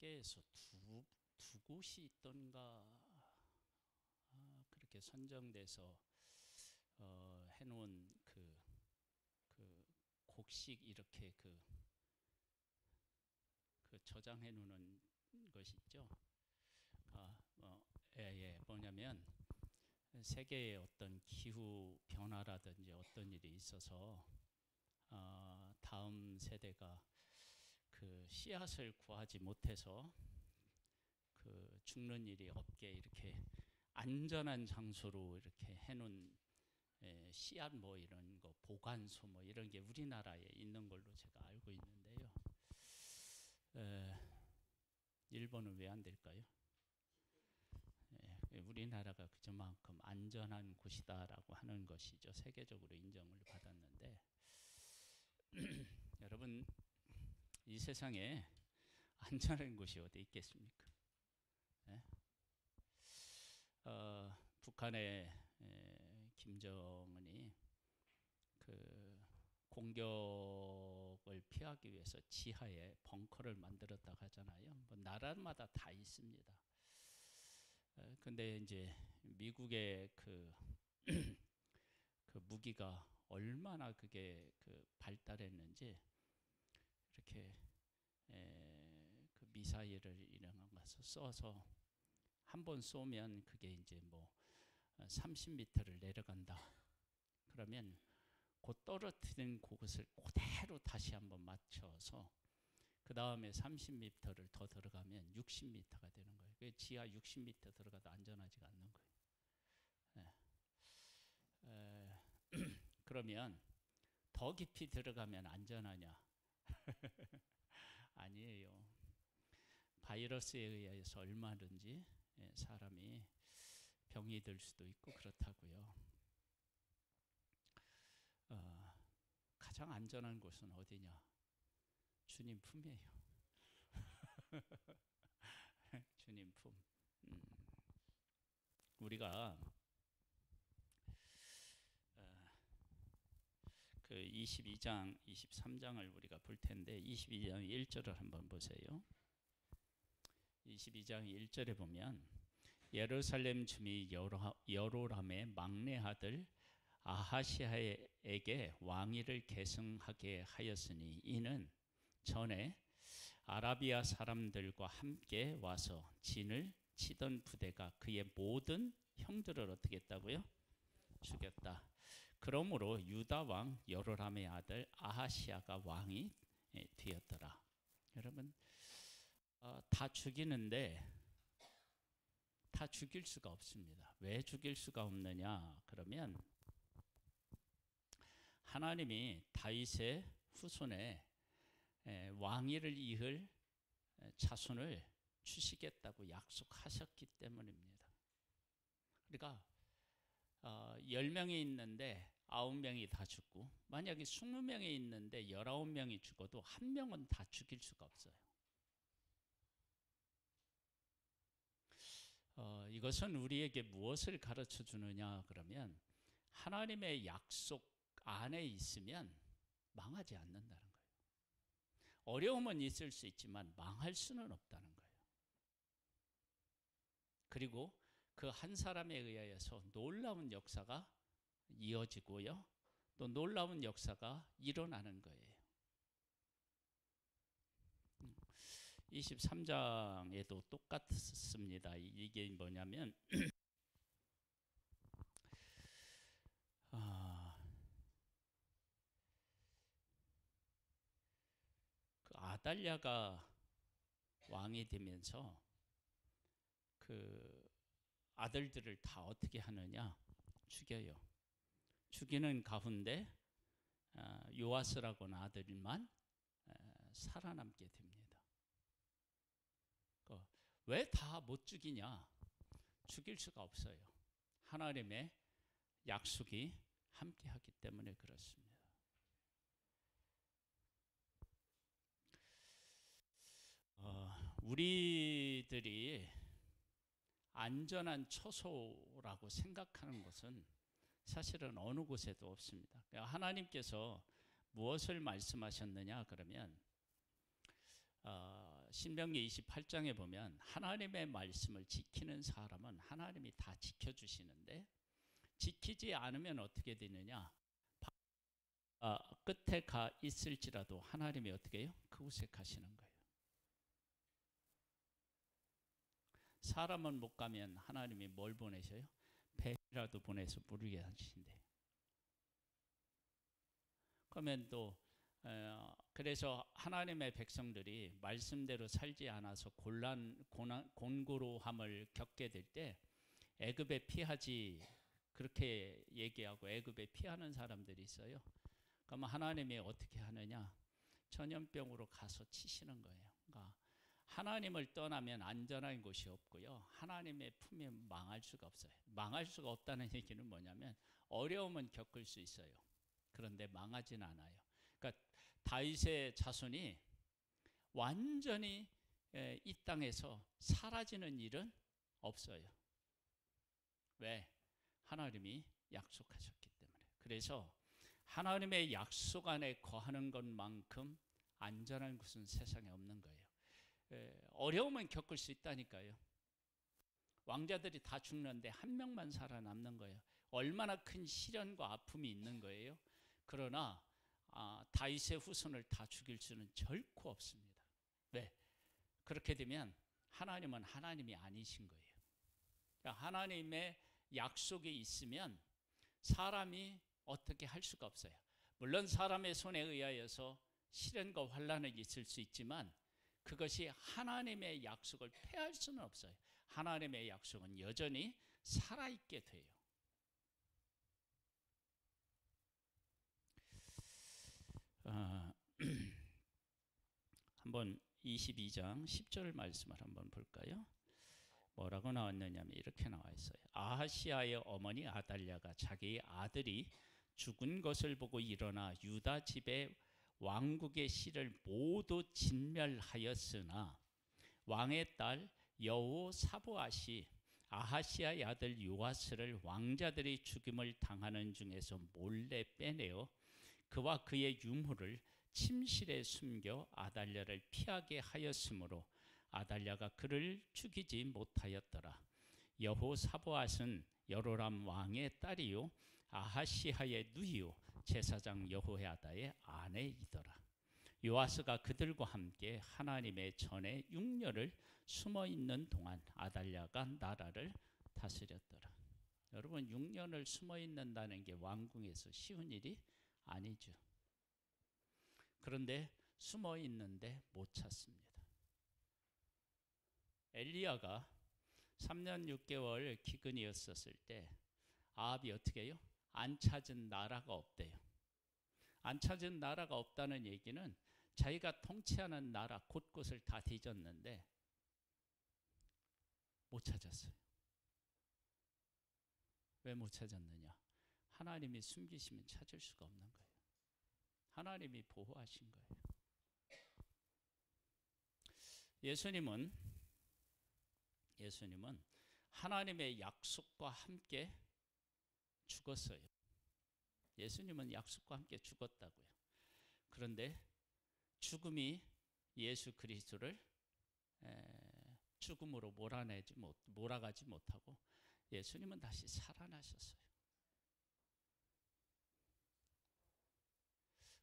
세계에서 두 곳이 있던가 그렇게 선정돼서 해놓은 그 곡식 이렇게 그 저장해 놓는 것이 있죠. 뭐냐면 세계의 어떤 기후 변화라든지 어떤 일이 있어서 다음 세대가 그 씨앗을 구하지 못해서 그 죽는 일이 없게 이렇게 안전한 장소로 이렇게 해놓은 씨앗 뭐 이런 거 보관소 뭐 이런 게 우리나라에 있는 걸로 제가 알고 있는데요. 일본은 왜 안 될까요? 우리나라가 그만큼 안전한 곳이다라고 하는 것이죠. 세계적으로 인정을 받았는데 여러분 이 세상에 안전한 곳이 어디 있겠습니까? 북한의 김정은이 그 공격을 피하기 위해서 지하에 벙커를 만들었다고 하잖아요. 뭐 나라마다 다 있습니다. 근데 이제 미국의 그 무기가 얼마나 그게 발달했는지 이렇게 그 미사일을 이런 것을 써서 한 번 쏘면 그게 이제 뭐 30m를 내려간다. 그러면 곧 떨어뜨린 그것을 그대로 다시 한번 맞춰서 그 다음에 30m를 더 들어가면 60m가 되는 거예요. 지하 60m 들어가도 안전하지가 않는 거예요. 그러면 더 깊이 들어가면 안전하냐? 아니에요. 바이러스에 의해서 얼마든지 사람이 병이 들 수도 있고 그렇다고요. 가장 안전한 곳은 어디냐? 주님 품이에요. 주님 품. 우리가 그 22장, 23장을 우리가 볼 텐데 22장 1절을 한번 보세요. 22장 1절에 보면 예루살렘 주미 여로람의 막내 아들 아하시아에게 왕위를 계승하게 하였으니 이는 전에 아라비아 사람들과 함께 와서 진을 치던 부대가 그의 모든 형들을 어떻게 했다고요? 죽였다. 그러므로 유다 왕 여로람의 아들 아하시아가 왕이 되었더라. 여러분 다 죽이는데 다 죽일 수가 없습니다. 왜 죽일 수가 없느냐? 그러면 하나님이 다윗의 후손에 왕위를 이을 자손을 주시겠다고 약속하셨기 때문입니다. 그러니까 10명이 있는데 9명이 다 죽고 만약에 20명이 있는데 19명이 죽어도 한 명은 다 죽일 수가 없어요. 이것은 우리에게 무엇을 가르쳐 주느냐 그러면 하나님의 약속 안에 있으면 망하지 않는다는 거예요. 어려움은 있을 수 있지만 망할 수는 없다는 거예요. 그리고 그 한 사람에 의하여서 놀라운 역사가 이어지고요. 또 놀라운 역사가 일어나는 거예요. 23장에도 똑같습니다. 이게 뭐냐면 그 아달랴가 왕이 되면서 그 아들들을 다 어떻게 하느냐? 죽여요. 죽이는 가운데 요아스라고는 아들만 살아남게 됩니다. 왜 다 못 죽이냐? 죽일 수가 없어요. 하나님의 약속이 함께하기 때문에 그렇습니다. 우리들이 안전한 처소라고 생각하는 것은 사실은 어느 곳에도 없습니다. 하나님께서 무엇을 말씀하셨느냐 그러면 신명기 28장에 보면 하나님의 말씀을 지키는 사람은 하나님이 다 지켜주시는데 지키지 않으면 어떻게 되느냐? 끝에 가 있을지라도 하나님이 어떻게 해요? 그곳에 가시는 거예요. 사람은 못 가면 하나님이 뭘 보내셔요? 뱀이라도 보내서 물게 하신대요. 그러면 또 그래서 하나님의 백성들이 말씀대로 살지 않아서 곤고로함을 겪게 될 때 애굽에 피하지 그렇게 얘기하고 애굽에 피하는 사람들이 있어요. 그러면 하나님이 어떻게 하느냐? 전염병으로 가서 치시는 거예요. 그러니까 하나님을 떠나면 안전한 곳이 없고요. 하나님의 품에 망할 수가 없어요. 망할 수가 없다는 얘기는 뭐냐면 어려움은 겪을 수 있어요. 그런데 망하진 않아요. 그러니까 다윗의 자손이 완전히 이 땅에서 사라지는 일은 없어요. 왜? 하나님이 약속하셨기 때문에. 그래서 하나님의 약속 안에 거하는 것만큼 안전한 곳은 세상에 없는 거예요. 어려움은 겪을 수 있다니까요. 왕자들이 다 죽는데 한 명만 살아남는 거예요. 얼마나 큰 시련과 아픔이 있는 거예요. 그러나 다윗의 후손을 다 죽일 수는 결코 없습니다. 왜? 그렇게 되면 하나님은 하나님이 아니신 거예요. 그러니까 하나님의 약속이 있으면 사람이 어떻게 할 수가 없어요. 물론 사람의 손에 의하여서 시련과 환난은 있을 수 있지만 그것이 하나님의 약속을 폐할 수는 없어요. 하나님의 약속은 여전히 살아있게 돼요. 한번 22장 10절 말씀을 한번 볼까요? 뭐라고 나왔느냐면 이렇게 나와 있어요. 아하시아의 어머니 아달랴가 자기 아들이 죽은 것을 보고 일어나 유다 집의 왕국의 씨를 모두 진멸하였으나 왕의 딸 여호사보앗이 아하시아의 아들 요아스를 왕자들이 죽임을 당하는 중에서 몰래 빼내어 그와 그의 유물을 침실에 숨겨 아달랴를 피하게 하였으므로 아달랴가 그를 죽이지 못하였더라. 여호사보앗은 여로람 왕의 딸이요 아하시아의 누이요 제사장 여호야다의 아내이더라. 요아스가 그들과 함께 하나님의 전에 6년을 숨어 있는 동안 아달랴가 나라를 다스렸더라. 여러분 6년을 숨어 있는다는 게 왕궁에서 쉬운 일이 아니죠. 그런데 숨어 있는데 못 찾습니다. 엘리야가 3년 6개월 기근이었었을 때 아합이 어떻게 해요? 안 찾은 나라가 없대요. 안 찾은 나라가 없다는 얘기는 자기가 통치하는 나라 곳곳을 다 뒤졌는데 못 찾았어요. 왜 못 찾았느냐? 하나님이 숨기시면 찾을 수가 없는 거예요. 하나님이 보호하신 거예요. 예수님은 하나님의 약속과 함께 죽었어요. 예수님은 약속과 함께 죽었다고요. 그런데 죽음이 예수 그리스도를 죽음으로 몰아가지 못하고 예수님은 다시 살아나셨어요.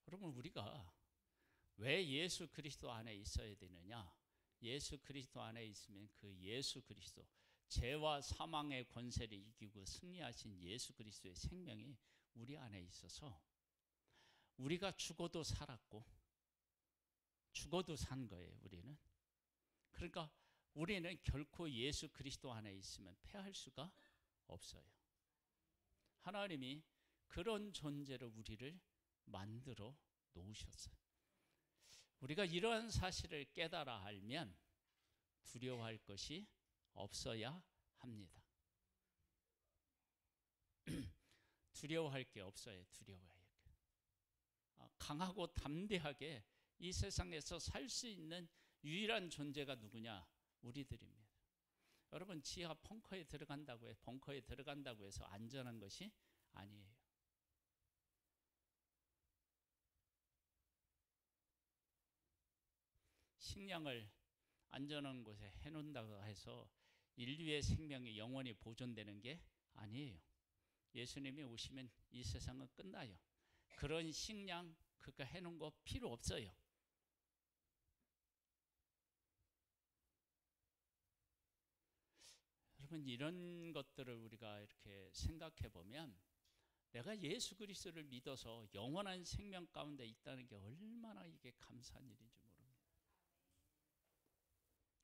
여러분 우리가 왜 예수 그리스도 안에 있어야 되느냐? 예수 그리스도 안에 있으면 그 예수 그리스도 죄와 사망의 권세를 이기고 승리하신 예수 그리스도의 생명이 우리 안에 있어서 우리가 죽어도 살았고 죽어도 산 거예요. 우리는. 그러니까 우리는 결코 예수 그리스도 안에 있으면 패할 수가 없어요. 하나님이 그런 존재로 우리를 만들어 놓으셨어요. 우리가 이러한 사실을 깨달아 알면 두려워할 것이 없어야 합니다. 두려워할 게 없어요. 두려워해요. 강하고 담대하게 이 세상에서 살 수 있는 유일한 존재가 누구냐? 우리들입니다. 여러분 지하 벙커에 들어간다고 해서 안전한 것이 아니에요. 식량을 안전한 곳에 해놓는다고 해서 인류의 생명이 영원히 보존되는 게 아니에요. 예수님이 오시면 이 세상은 끝나요. 그런 식량 그거 해놓은 거 필요 없어요. 여러분, 이런 것들을 우리가 이렇게 생각해 보면 내가 예수 그리스도를 믿어서 영원한 생명 가운데 있다는 게 얼마나 이게 감사한 일인지 모릅니다.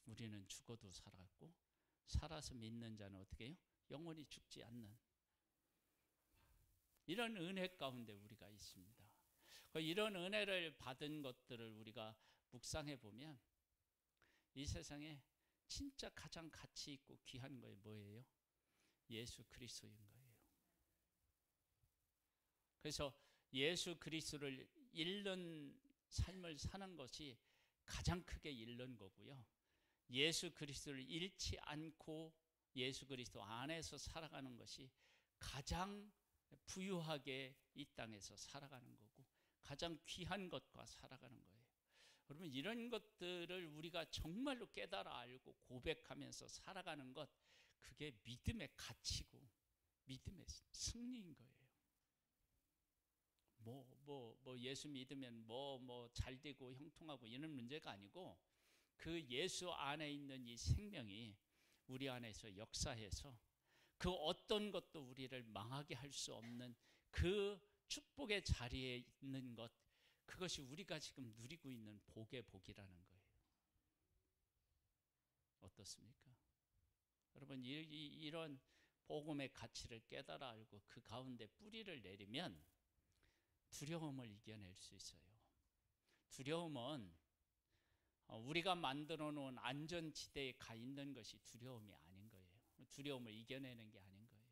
우리는 죽어도 살았고 살아서 믿는 자는 어떻게 해요? 영원히 죽지 않는 이런 은혜 가운데 우리가 있습니다. 이런 은혜를 받은 것들을 우리가 묵상해 보면 이 세상에 진짜 가장 가치 있고 귀한 거예요. 뭐예요? 예수 그리스도인 거예요. 그래서 예수 그리스도를 잃는 삶을 사는 것이 가장 크게 잃는 거고요. 예수 그리스도를 잃지 않고 예수 그리스도 안에서 살아가는 것이 가장 부유하게 이 땅에서 살아가는 거고 가장 귀한 것과 살아가는 거예요. 여러분, 이런 것들을 우리가 정말로 깨달아 알고 고백하면서 살아가는 것, 그게 믿음의 가치고 믿음의 승리인 거예요. 예수 믿으면 잘 되고 형통하고 이런 문제가 아니고 그 예수 안에 있는 이 생명이 우리 안에서 역사해서 그 어떤 것도 우리를 망하게 할 수 없는 그 축복의 자리에 있는 것, 그것이 우리가 지금 누리고 있는 복의 복이라는 거예요. 어떻습니까? 여러분, 이런 복음의 가치를 깨달아 알고 그 가운데 뿌리를 내리면 두려움을 이겨낼 수 있어요. 두려움은 우리가 만들어 놓은 안전지대에 가 있는 것이 두려움이 아닌 거예요. 두려움을 이겨내는 게 아닌 거예요.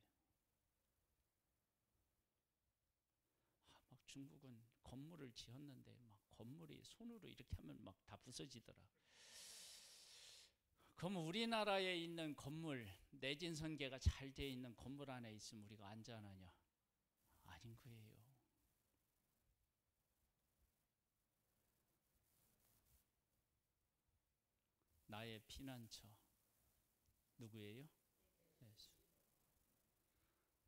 막 중국은 건물을 지었는데 막 건물이 손으로 이렇게 하면 막 다 부서지더라. 그럼 우리나라에 있는 건물, 내진 설계가 잘 되어 있는 건물 안에 있으면 우리가 안전하냐? 아닌 거예요. 나의 피난처 누구예요? 예수.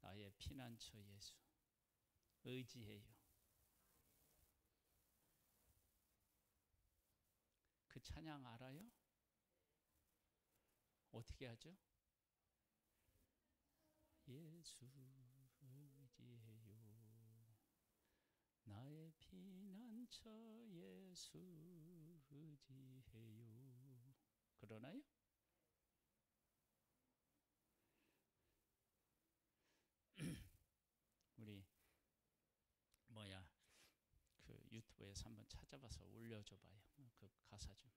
나의 피난처 예수. 의지해요. 그 찬양 알아요? 어떻게 하죠? 예수 의지해요. 나의 피난처 예수 의지해요. 그러나요? 우리 그 유튜브에서 한번 찾아봐서 올려줘봐요. 그 가사 좀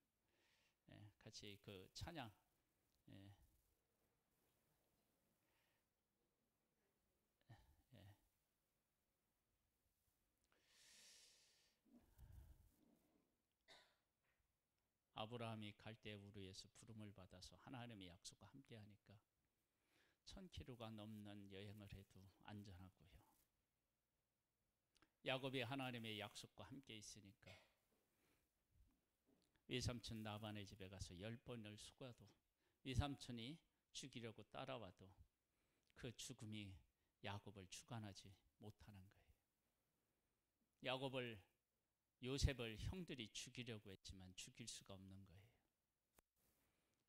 같이 그 찬양 아브라함이 갈대 우르에서 부름을 받아서 하나님의 약속과 함께하니까 1000km가 넘는 여행을 해도 안전하고요. 야곱이 하나님의 약속과 함께 있으니까 외삼촌 라반의 집에 가서 10번을 속아도 외삼촌이 죽이려고 따라와도 그 죽음이 야곱을 주관하지 못하는 거예요. 요셉을 형들이 죽이려고 했지만 죽일 수가 없는 거예요.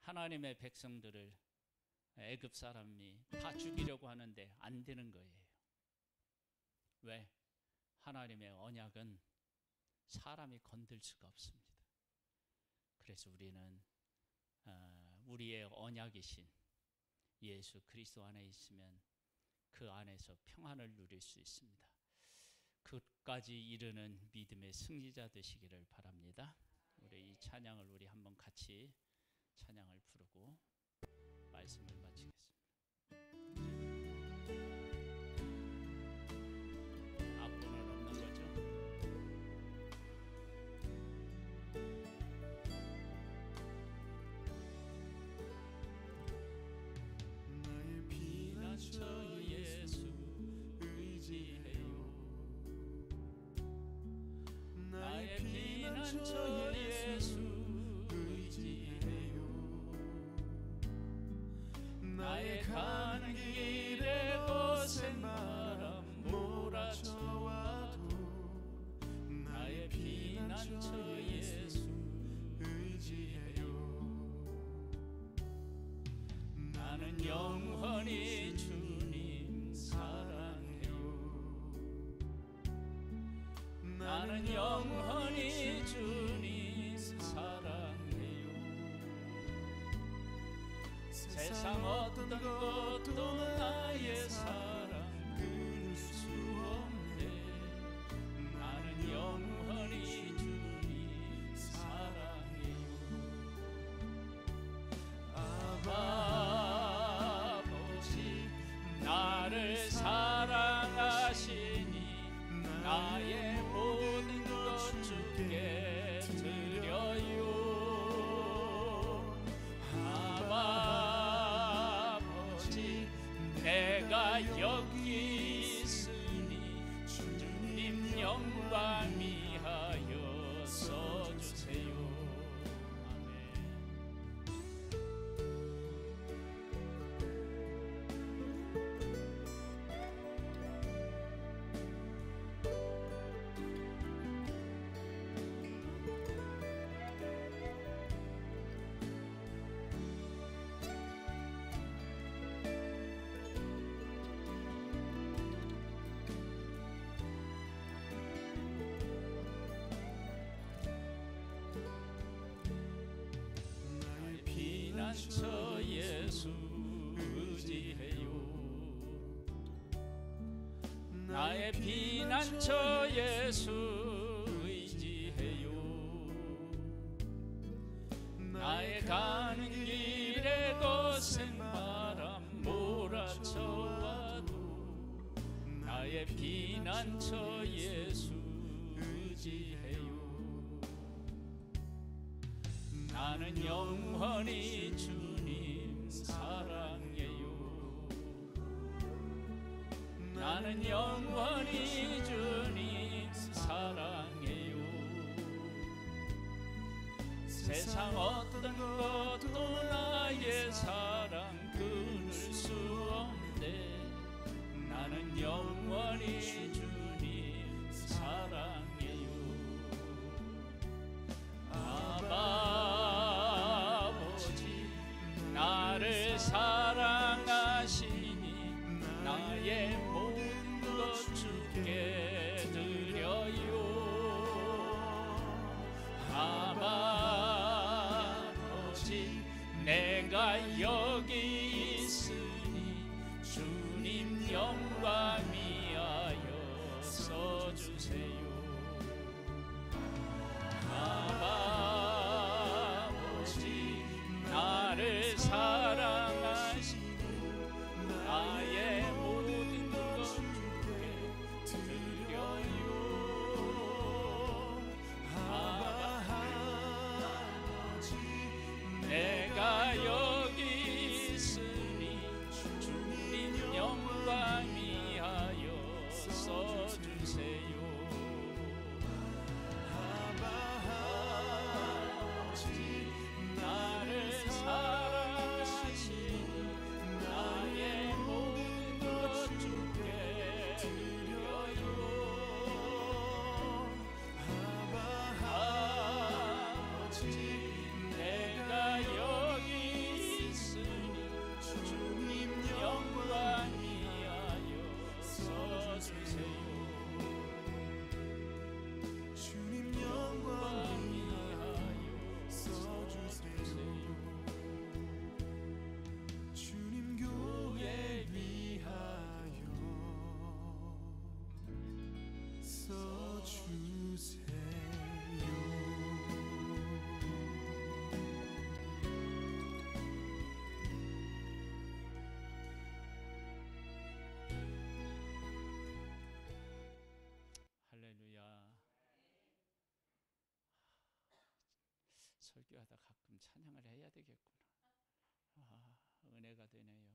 하나님의 백성들을 애굽 사람이 다 죽이려고 하는데 안 되는 거예요. 왜? 하나님의 언약은 사람이 건들 수가 없습니다. 그래서 우리는 우리의 언약이신 예수 그리스도 안에 있으면 그 안에서 평안을 누릴 수 있습니다. 끝까지 이르는 믿음의 승리자 되시기를 바랍니다. 우리 이 찬양을 우리 한번 같이 찬양을 부르고 말씀을 마치겠습니다. 앞부는 없는 거죠? 나의 피난처 예수 의지해요. 나의 피난처 예수 의지해요. 피난처 예수 의지해요. 나는 영원히 주님 사랑해요. 나는 영원히 주님 사랑해요. 세상 어떤 것도 나의 사랑 끊을 수 없네. 나는 영원히 주님 사랑해요. 아버지 나를 사랑하시니 나의 모든 것 주께 드려요. 아버지 내가 여기 있으니 주님 영광 위하여 써주세요. 피난처 예수 의지해요. 나의 피난처 예수 의지해요. 나의 가는 길에 거센 바람 몰아쳐와도 나의 피난처 예수 의지해요. 나는 영원히 주님 사랑해요. 나는 영원히 주님 사랑해요. 세상 어떤 것도 나의 사랑 끊을 수 없네. 나는 영원히 주님 사랑해요. 아버지 나를 사랑하시니 나의 모든 것 주께 드려요. 아버지 내가 여기 있으니 주님 영광 위하여 써주세요. 아버지 나를 사랑하시니 나의 모든 것 주께 드려요. 아버지 내가 여기 있으니 주님 영광 위하여 써주세요. 나를 사랑하시니 나의 모든 것 주께 드려요. 아버지 내가 여기 있으니 주님 영광 위하여 써주세요. 주님 영광 위하여 써주세요. 주님 교회 위하여 써주세요. 할렐루야. 설교하다 가끔 찬양을 해야 되겠구나. 은혜가 되네요.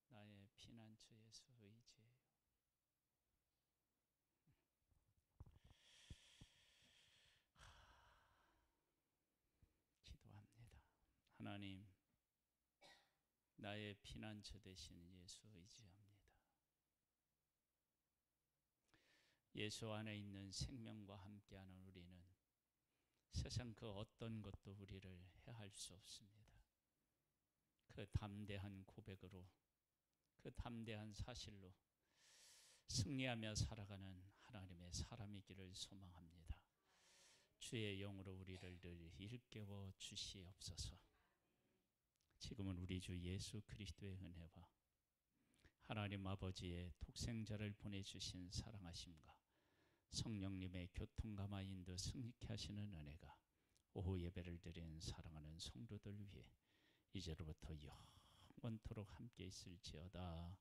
나의 피난처 예수 의지해요. 기도합니다. 하나님, 나의 피난처 되신 예수 의지합니다. 예수 안에 있는 생명과 함께하는 우리는 세상 그 어떤 것도 우리를 해할 수 없습니다. 그 담대한 고백으로, 그 담대한 사실로 승리하며 살아가는 하나님의 사람이기를 소망합니다. 주의 영으로 우리를 늘 일깨워 주시옵소서. 지금은 우리 주 예수 그리스도의 은혜와 하나님 아버지의 독생자를 보내주신 사랑하심과 성령님의 교통감화 인도 승리케 하시는 은혜가 오후 예배를 드린 사랑하는 성도들 위해 이제로부터 영원토록 함께 있을지어다.